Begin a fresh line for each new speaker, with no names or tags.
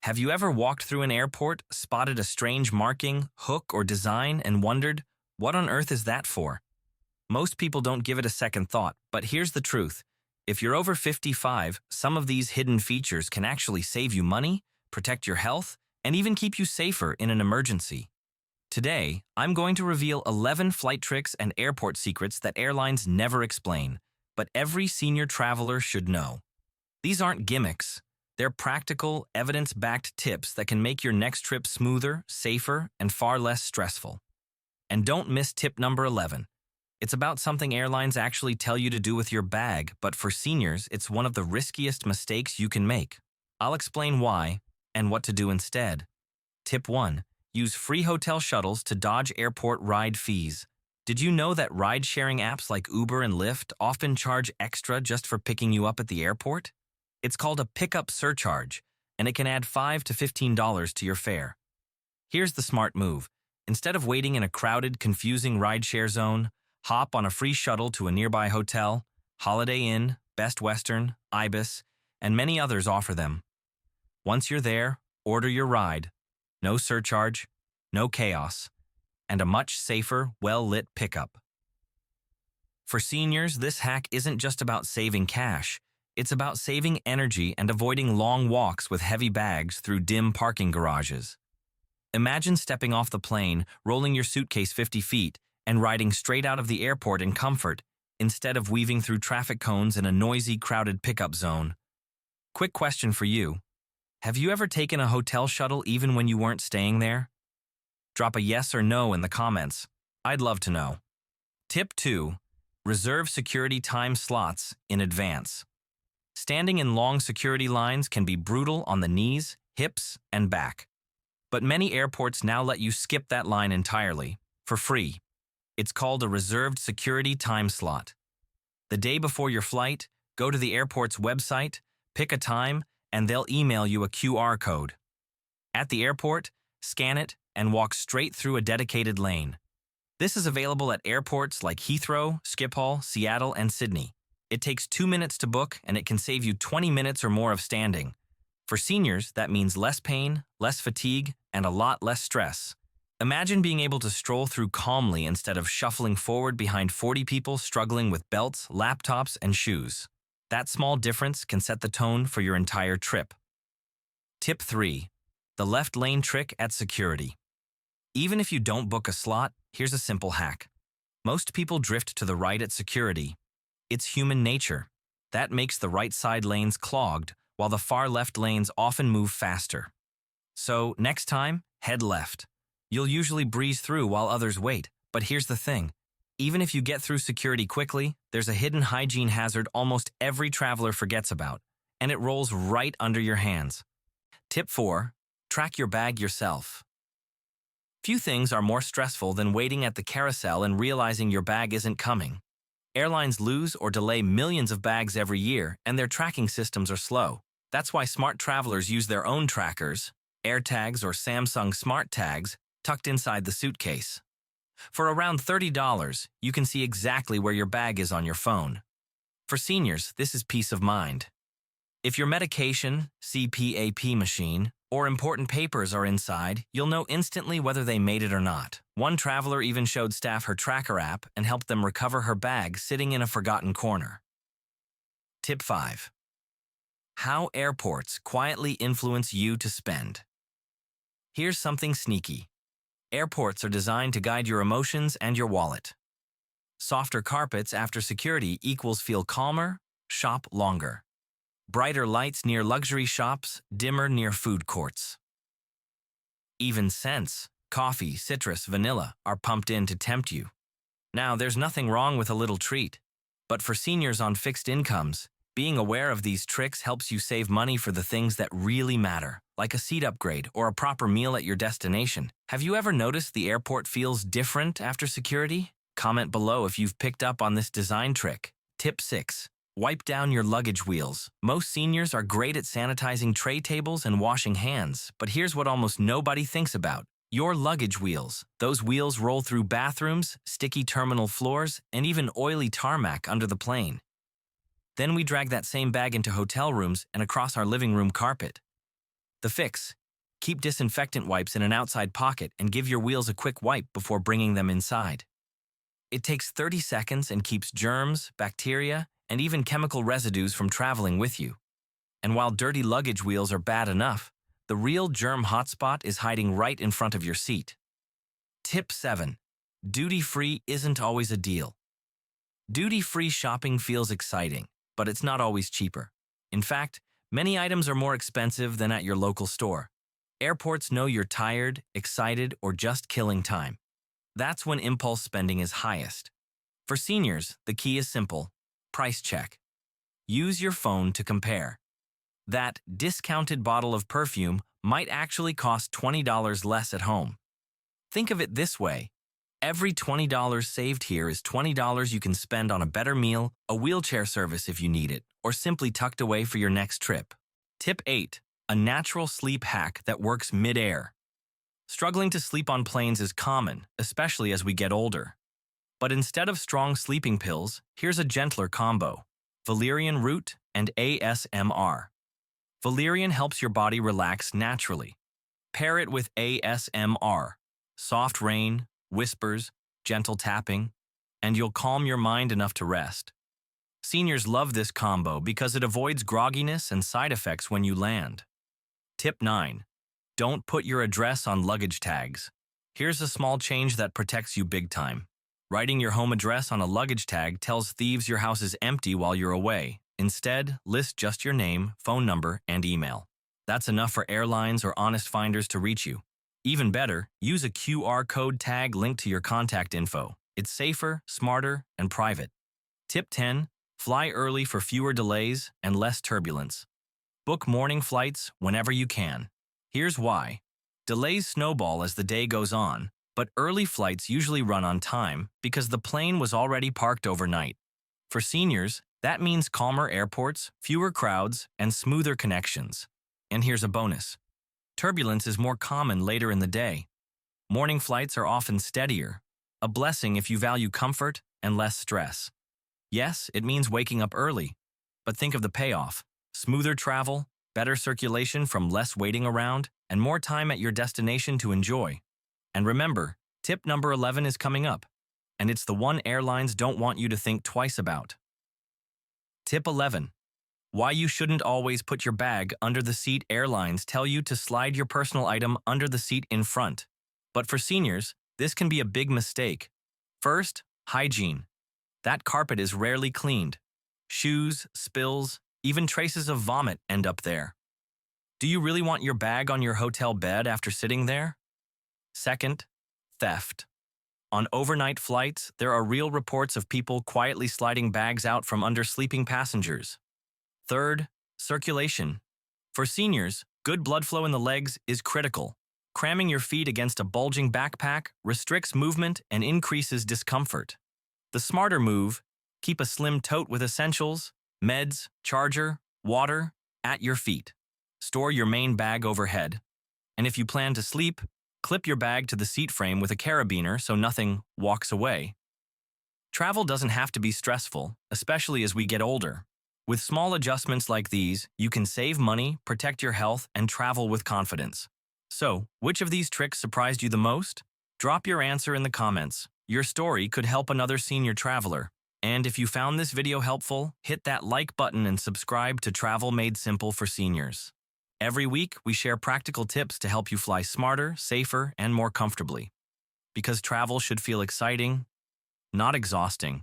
Have you ever walked through an airport, spotted a strange marking, hook, or design, and wondered, what on earth is that for? Most people don't give it a second thought, but here's the truth. If you're over 55, some of these hidden features can actually save you money, protect your health, and even keep you safer in an emergency. Today, I'm going to reveal 11 flight tricks and airport secrets that airlines never explain, but every senior traveler should know. These aren't gimmicks. They're practical, evidence-backed tips that can make your next trip smoother, safer, and far less stressful. And don't miss tip number 11. It's about something airlines actually tell you to do with your bag, but for seniors, it's one of the riskiest mistakes you can make. I'll explain why and what to do instead. Tip 1. Use free hotel shuttles to dodge airport ride fees. Did you know that ride-sharing apps like Uber and Lyft often charge extra just for picking you up at the airport? It's called a pickup surcharge, and it can add $5 to $15 to your fare. Here's the smart move. Instead of waiting in a crowded, confusing rideshare zone, hop on a free shuttle to a nearby hotel. Holiday Inn, Best Western, Ibis, and many others offer them. Once you're there, order your ride. No surcharge, no chaos, and a much safer, well-lit pickup. For seniors, this hack isn't just about saving cash. It's about saving energy and avoiding long walks with heavy bags through dim parking garages. Imagine stepping off the plane, rolling your suitcase 50 feet, and riding straight out of the airport in comfort, instead of weaving through traffic cones in a noisy, crowded pickup zone. Quick question for you. Have you ever taken a hotel shuttle even when you weren't staying there? Drop a yes or no in the comments. I'd love to know. Tip 2. Reserve security time slots in advance. Standing in long security lines can be brutal on the knees, hips, and back. But many airports now let you skip that line entirely, for free. It's called a reserved security time slot. The day before your flight, go to the airport's website, pick a time, and they'll email you a QR code. At the airport, scan it and walk straight through a dedicated lane. This is available at airports like Heathrow, Schiphol, Seattle, and Sydney. It takes 2 minutes to book, and it can save you 20 minutes or more of standing. For seniors, that means less pain, less fatigue, and a lot less stress. Imagine being able to stroll through calmly instead of shuffling forward behind 40 people struggling with belts, laptops, and shoes. That small difference can set the tone for your entire trip. Tip 3. The left lane trick at security. Even if you don't book a slot, here's a simple hack. Most people drift to the right at security. It's human nature. That makes the right side lanes clogged, while the far left lanes often move faster. So, next time, head left. You'll usually breeze through while others wait, but here's the thing. Even if you get through security quickly, there's a hidden hygiene hazard almost every traveler forgets about, and it rolls right under your hands. Tip 4. Track your bag yourself. Few things are more stressful than waiting at the carousel and realizing your bag isn't coming. Airlines lose or delay millions of bags every year, and their tracking systems are slow. That's why smart travelers use their own trackers, AirTags or Samsung Smart Tags, tucked inside the suitcase. For around $30, you can see exactly where your bag is on your phone. For seniors, this is peace of mind. If your medication, CPAP machine, or important papers are inside, you'll know instantly whether they made it or not. One traveler even showed staff her tracker app and helped them recover her bag sitting in a forgotten corner. Tip 5. How airports quietly influence you to spend. Here's something sneaky. Airports are designed to guide your emotions and your wallet. Softer carpets after security equals feel calmer, shop longer. Brighter lights near luxury shops, dimmer near food courts. Even scents, coffee, citrus, vanilla, are pumped in to tempt you. Now, there's nothing wrong with a little treat. But for seniors on fixed incomes, being aware of these tricks helps you save money for the things that really matter, like a seat upgrade or a proper meal at your destination. Have you ever noticed the airport feels different after security? Comment below if you've picked up on this design trick. Tip 6. Wipe down your luggage wheels. Most seniors are great at sanitizing tray tables and washing hands, but here's what almost nobody thinks about. Your luggage wheels. Those wheels roll through bathrooms, sticky terminal floors, and even oily tarmac under the plane. Then we drag that same bag into hotel rooms and across our living room carpet. The fix: keep disinfectant wipes in an outside pocket and give your wheels a quick wipe before bringing them inside. It takes 30 seconds and keeps germs, bacteria, and even chemical residues from traveling with you. And while dirty luggage wheels are bad enough, the real germ hotspot is hiding right in front of your seat. Tip 7. Duty-free isn't always a deal. Duty-free shopping feels exciting, but it's not always cheaper. In fact, many items are more expensive than at your local store. Airports know you're tired, excited, or just killing time. That's when impulse spending is highest. For seniors, the key is simple: price check. Use your phone to compare. That discounted bottle of perfume might actually cost $20 less at home. Think of it this way: every $20 saved here is $20 you can spend on a better meal, a wheelchair service if you need it, or simply tucked away for your next trip. Tip 8. A natural sleep hack that works mid-air. Struggling to sleep on planes is common, especially as we get older. But instead of strong sleeping pills, here's a gentler combo: valerian root and ASMR. Valerian helps your body relax naturally. Pair it with ASMR, soft rain, whispers, gentle tapping, and you'll calm your mind enough to rest. Seniors love this combo because it avoids grogginess and side effects when you land. Tip 9. Don't put your address on luggage tags. Here's a small change that protects you big time. Writing your home address on a luggage tag tells thieves your house is empty while you're away. Instead, list just your name, phone number, and email. That's enough for airlines or honest finders to reach you. Even better, use a QR code tag linked to your contact info. It's safer, smarter, and private. Tip 10. Fly early for fewer delays and less turbulence. Book morning flights whenever you can. Here's why. Delays snowball as the day goes on, but early flights usually run on time because the plane was already parked overnight. For seniors, that means calmer airports, fewer crowds, and smoother connections. And here's a bonus: turbulence is more common later in the day. Morning flights are often steadier, a blessing if you value comfort and less stress. Yes, it means waking up early, but think of the payoff: smoother travel, better circulation from less waiting around, and more time at your destination to enjoy. And remember, tip number 11 is coming up, and it's the one airlines don't want you to think twice about. Tip 11. Why you shouldn't always put your bag under the seat. Airlines tell you to slide your personal item under the seat in front. But for seniors, this can be a big mistake. First, hygiene. That carpet is rarely cleaned. Shoes, spills, even traces of vomit end up there. Do you really want your bag on your hotel bed after sitting there? Second, theft. On overnight flights, there are real reports of people quietly sliding bags out from under sleeping passengers. Third, circulation. For seniors, good blood flow in the legs is critical. Cramming your feet against a bulging backpack restricts movement and increases discomfort. The smarter move: keep a slim tote with essentials, meds, charger, water at your feet. Store your main bag overhead. And if you plan to sleep, clip your bag to the seat frame with a carabiner so nothing walks away. Travel doesn't have to be stressful, especially as we get older. With small adjustments like these, you can save money, protect your health, and travel with confidence. So, which of these tricks surprised you the most? Drop your answer in the comments. Your story could help another senior traveler. And if you found this video helpful, hit that like button and subscribe to Travel Made Simple for Seniors. Every week, we share practical tips to help you fly smarter, safer, and more comfortably. Because travel should feel exciting, not exhausting.